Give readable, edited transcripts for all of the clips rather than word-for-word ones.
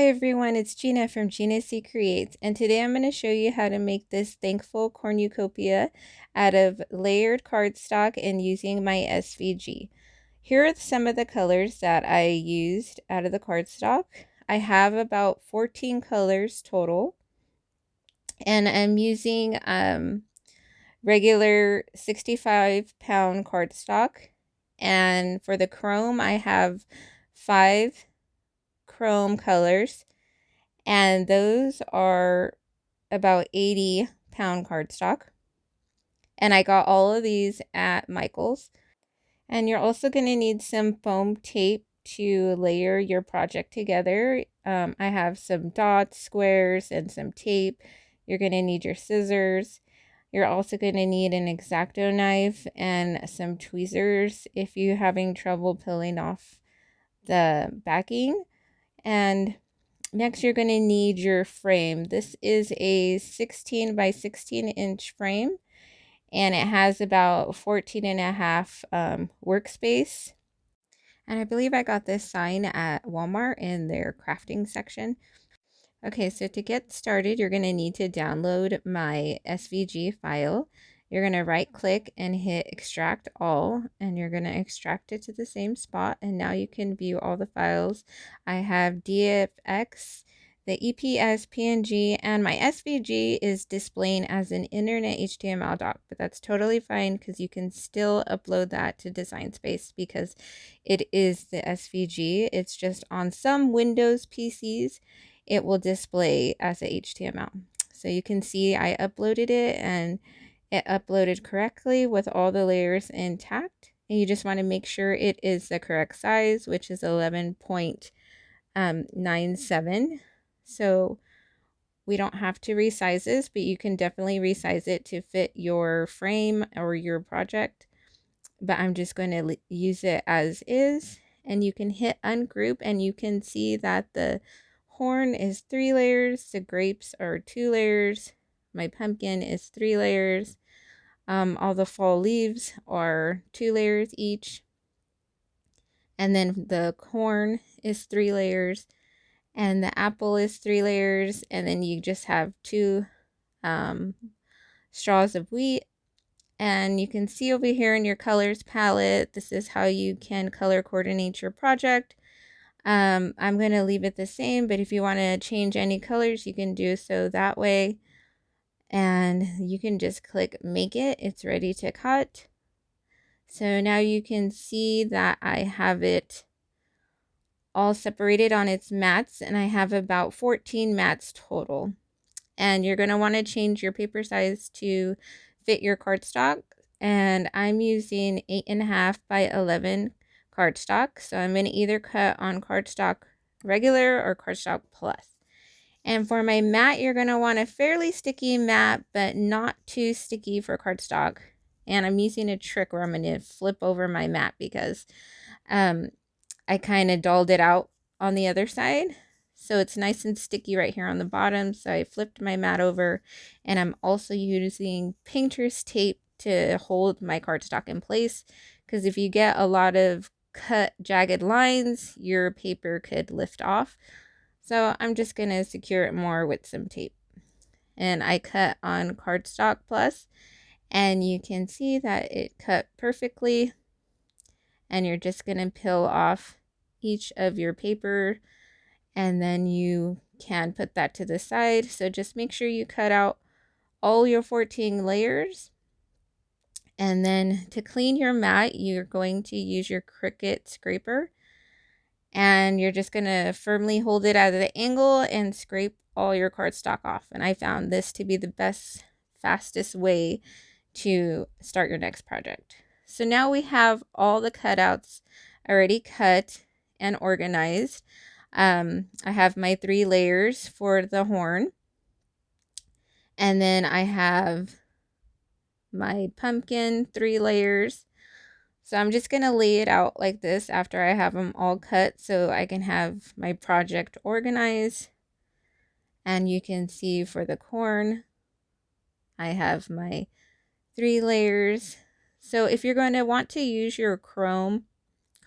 Hi everyone, it's Gina from Gina C Creates, and today I'm going to show you how to make this thankful cornucopia out of layered cardstock and using my SVG. Here are some of the colors that I used out of the cardstock. I have about 14 colors total, and I'm using regular 65-pound cardstock, and for the chrome I have 5 chrome colors. And those are about 80-pound cardstock. And I got all of these at Michael's. And you're also going to need some foam tape to layer your project together. I have some dots, squares, and some tape. You're going to need your scissors. You're also going to need an X-Acto knife and some tweezers if you're having trouble peeling off the backing. And next, you're going to need your frame. This is a 16 by 16 inch frame, and it has about 14 and a half workspace. And I believe I got this sign at Walmart in their crafting section. Okay, so to get started, you're going to need to download my SVG file. You're going to right click and hit extract all, and you're going to extract it to the same spot. And now you can view all the files. I have DFX, the EPS, PNG, and my SVG is displaying as an internet HTML doc, but that's totally fine because you can still upload that to Design Space because it is the SVG. It's just on some Windows PCs it will display as a HTML. So you can see I uploaded it and it uploaded correctly with all the layers intact. And you just want to make sure it is the correct size, which is 11.97. So we don't have to resize this, but you can definitely resize it to fit your frame or your project. But I'm just going to use it as is. And you can hit ungroup and you can see that the horn is 3 layers, the grapes are 2 layers, my pumpkin is 3 layers, all the fall leaves are 2 layers each, and then the corn is 3 layers, and the apple is 3 layers, and then you just have 2 straws of wheat. And you can see over here in your colors palette, this is how you can color coordinate your project. I'm going to leave it the same, but if you want to change any colors, you can do so that way. And you can just click make it. It's ready to cut. So now you can see that I have it all separated on its mats, and I have about 14 mats total. And you're going to want to change your paper size to fit your cardstock. And I'm using 8.5 by 11 cardstock. So I'm going to either cut on cardstock regular or cardstock plus. And for my mat, you're going to want a fairly sticky mat, but not too sticky for cardstock. And I'm using a trick where I'm going to flip over my mat because I kind of dulled it out on the other side. So it's nice and sticky right here on the bottom. So I flipped my mat over, and I'm also using painter's tape to hold my cardstock in place, because if you get a lot of cut jagged lines, your paper could lift off. So I'm just going to secure it more with some tape. And I cut on cardstock plus, and you can see that it cut perfectly. And you're just going to peel off each of your paper, and then you can put that to the side. So just make sure you cut out all your 14 layers. And then to clean your mat, you're going to use your Cricut scraper, and you're just going to firmly hold it at the angle and scrape all your cardstock off. And I found this to be the best, fastest way to start your next project. So now we have all the cutouts already cut and organized. I have my 3 layers for the horn, and then I have my pumpkin 3 layers. So I'm just going to lay it out like this after I have them all cut so I can have my project organized. And you can see for the corn, I have my 3 layers. So if you're going to want to use your chrome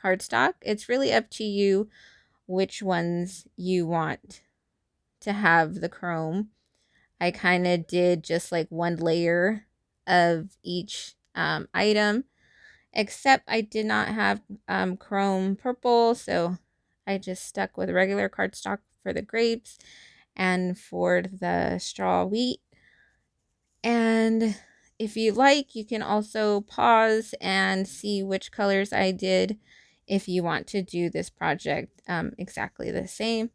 cardstock, it's really up to you which ones you want to have the chrome, I kind of did just like one layer of each item, except I did not have chrome purple, so I just stuck with regular cardstock for the grapes and for the straw wheat. And if you like, you can also pause and see which colors I did if you want to do this project exactly the same.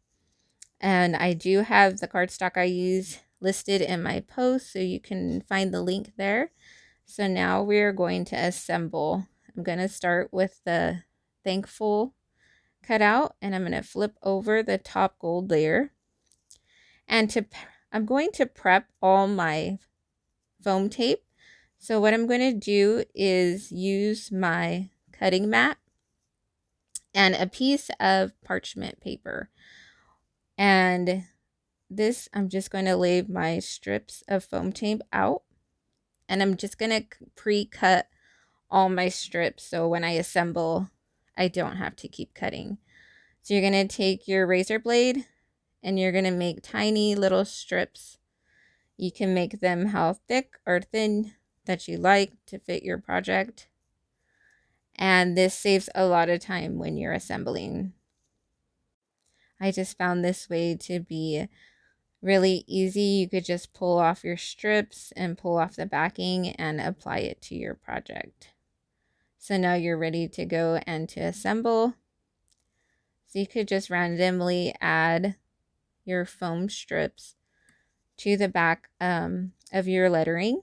And I do have the cardstock I use listed in my post, so you can find the link there. So now we're going to assemble. I'm going to start with the thankful cutout, and I'm going to flip over the top gold layer. And I'm going to prep all my foam tape. So what I'm going to do is use my cutting mat and a piece of parchment paper. And this, I'm just going to lay my strips of foam tape out. And I'm just going to pre-cut all my strips, so when I assemble, I don't have to keep cutting. So you're going to take your razor blade and you're going to make tiny little strips. You can make them how thick or thin that you like to fit your project. And this saves a lot of time when you're assembling. I just found this way to be really easy. You could just pull off your strips and pull off the backing and apply it to your project. So now you're ready to go and to assemble. So you could just randomly add your foam strips to the back of your lettering.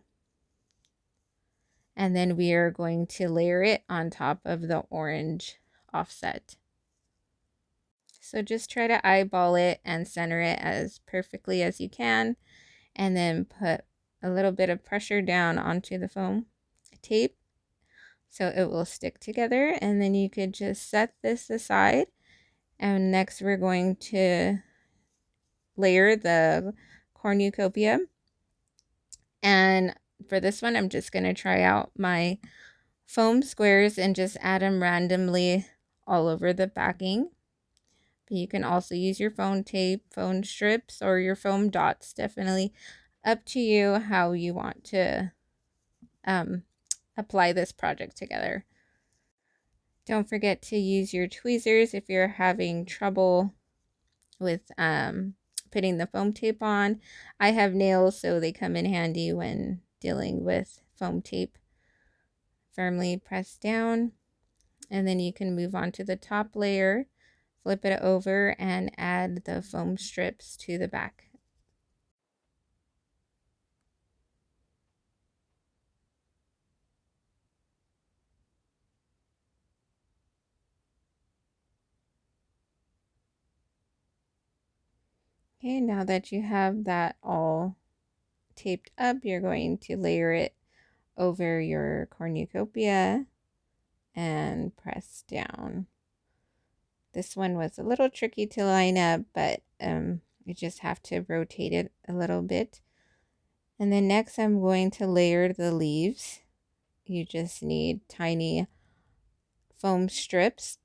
And then we are going to layer it on top of the orange offset. So just try to eyeball it and center it as perfectly as you can. And then put a little bit of pressure down onto the foam tape so it will stick together. And then you could just set this aside. And next we're going to layer the Cornucopia. And for this one, I'm just going to try out my foam squares and just add them randomly all over the backing. But you can also use your foam tape, foam strips, or your foam dots. Definitely up to you how you want to apply this project together. Don't forget to use your tweezers if you're having trouble with putting the foam tape on. I have nails, so they come in handy when dealing with foam tape. Firmly press down, and then you can move on to the top layer, flip it over, and add the foam strips to the back. Okay, now that you have that all taped up, you're going to layer it over your cornucopia and press down. This one was a little tricky to line up, but you just have to rotate it a little bit. And then next I'm going to layer the leaves. You just need tiny foam strips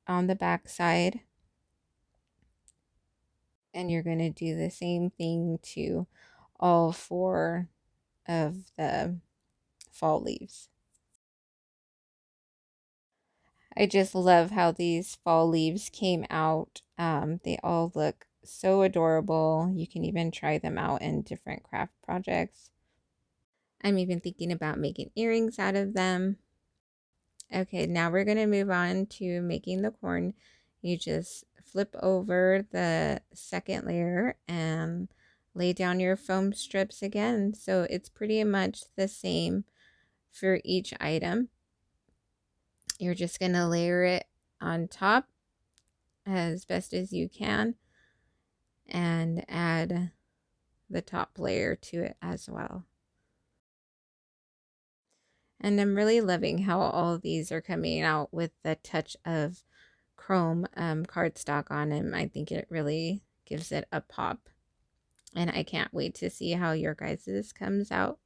on the back side. And you're going to do the same thing to all 4 of the fall leaves. I just love how these fall leaves came out. They all look so adorable. You can even try them out in different craft projects. I'm even thinking about making earrings out of them. Okay, now we're going to move on to making the corn. You just flip over the second layer and lay down your foam strips again. So it's pretty much the same for each item. You're just going to layer it on top as best as you can and add the top layer to it as well. And I'm really loving how all of these are coming out with the touch of chrome cardstock on them. I think it really gives it a pop. And I can't wait to see how your guys's comes out.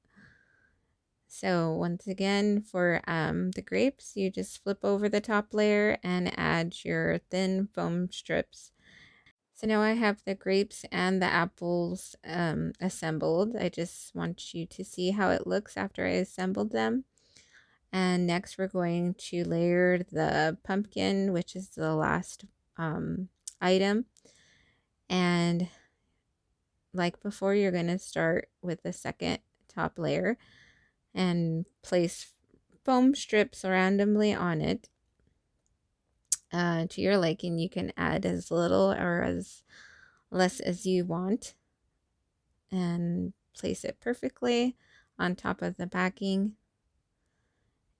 So once again, for the grapes, you just flip over the top layer and add your thin foam strips. So now I have the grapes and the apples assembled. I just want you to see how it looks after I assembled them. And next we're going to layer the pumpkin, which is the last item. And like before, you're going to start with the second top layer and place foam strips randomly on it to your liking. You can add as little or as less as you want and place it perfectly on top of the backing.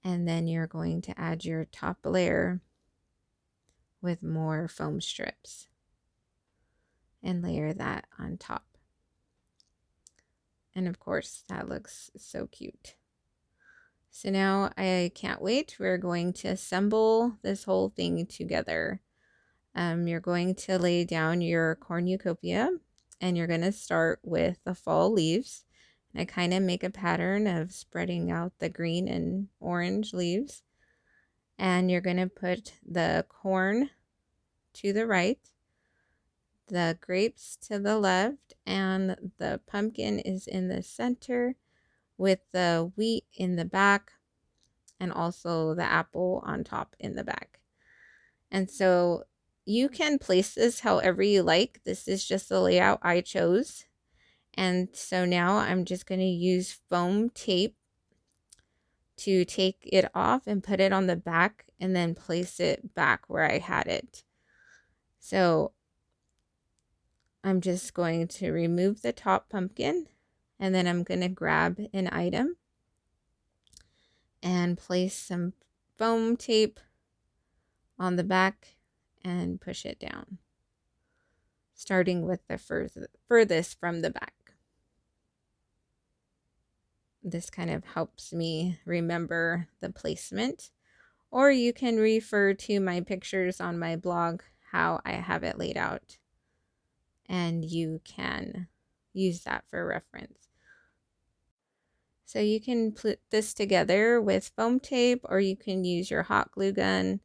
And then you're going to add your top layer with more foam strips and layer that on top. And of course, that looks so cute. So now I can't wait. We're going to assemble this whole thing together. You're going to lay down your cornucopia and you're going to start with the fall leaves. And I kind of make a pattern of spreading out the green and orange leaves. And you're going to put the corn to the right, the grapes to the left, and the pumpkin is in the center with the wheat in the back and also the apple on top in the back. And so you can place this however you like. This is just the layout I chose. And so now I'm just going to use foam tape to take it off and put it on the back and then place it back where I had it. So I'm just going to remove the top pumpkin and then I'm going to grab an item and place some foam tape on the back and push it down, starting with the furthest from the back. This kind of helps me remember the placement, or you can refer to my pictures on my blog, how I have it laid out, and you can use that for reference. So you can put this together with foam tape, or you can use your hot glue gun,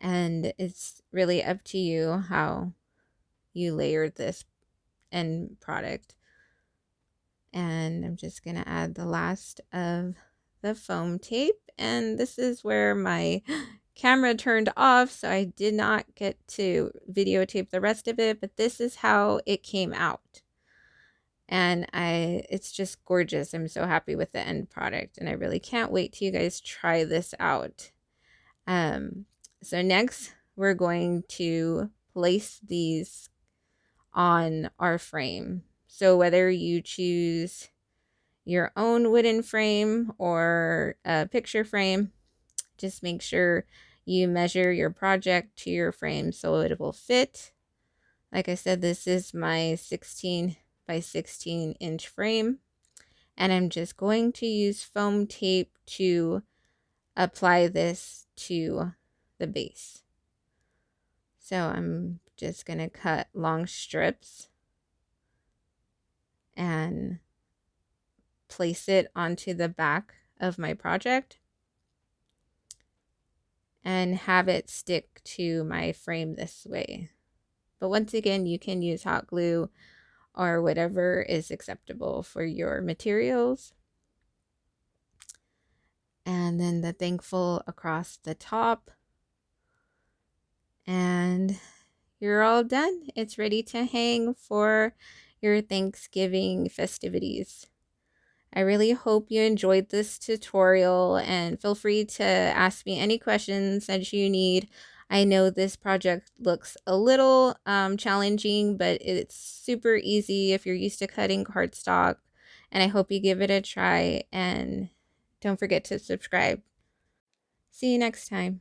and it's really up to you how you layer this end product. And I'm just going to add the last of the foam tape, and this is where my camera turned off, so I did not get to videotape the rest of it, but this is how it came out. And it's just gorgeous. I'm so happy with the end product, and I really can't wait till you guys try this out. So next we're going to place these on our frame. So whether you choose your own wooden frame or a picture frame, just make sure you measure your project to your frame so it will fit. Like I said, this is my 16 by 16 inch frame, and I'm just going to use foam tape to apply this to the base. So I'm just going to cut long strips and place it onto the back of my project and have it stick to my frame this way. But once again, you can use hot glue or whatever is acceptable for your materials. And then the thankful across the top. And you're all done. It's ready to hang for your Thanksgiving festivities. I really hope you enjoyed this tutorial, and feel free to ask me any questions that you need. I know this project looks a little challenging, but it's super easy if you're used to cutting cardstock, and I hope you give it a try, and don't forget to subscribe. See you next time.